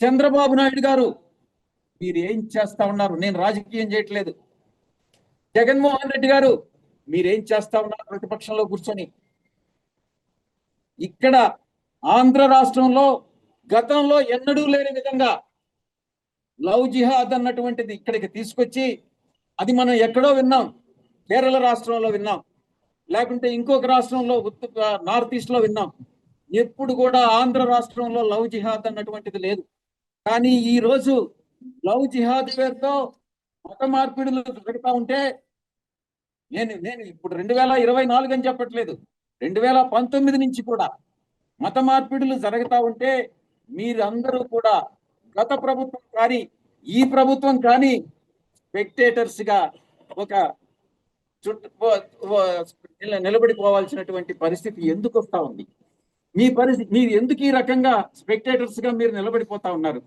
చంద్రబాబు నాయుడు గారు మీరు ఏం చేస్తా ఉన్నారు? నేను రాజకీయం చేయట్లేదు. జగన్మోహన్ రెడ్డి గారు మీరేం చేస్తా ఉన్నారు ప్రతిపక్షంలో కూర్చొని? ఇక్కడ ఆంధ్ర రాష్ట్రంలో గతంలో ఎన్నడూ లేని విధంగా లవ్ జిహాద్ అన్నటువంటిది ఇక్కడికి తీసుకొచ్చి, అది మనం ఎక్కడో విన్నాం, కేరళ రాష్ట్రంలో విన్నాం, లేకుంటే ఇంకొక రాష్ట్రంలో నార్త్ ఈస్ట్ లో విన్నాం. ఎప్పుడు కూడా ఆంధ్ర రాష్ట్రంలో లవ్ జిహాద్ అన్నటువంటిది లేదు. కానీ ఈ రోజు లవ్ జిహాద్ పేరుతో మత మార్పిడులు జరుగుతూ ఉంటే, నేను ఇప్పుడు 2024 అని చెప్పట్లేదు, 2019 నుంచి కూడా మత మార్పిడులు జరుగుతూ ఉంటే మీరందరూ కూడా గత ప్రభుత్వం కానీ ఈ ప్రభుత్వం కానీ స్పెక్టేటర్స్ గా ఒక నిలబడిపోవాల్సినటువంటి పరిస్థితి ఎందుకు వస్తా ఉంది? మీ పరిస్థితి, మీరు ఎందుకు ఈ రకంగా స్పెక్టేటర్స్ గా మీరు నిలబడిపోతా ఉన్నారు?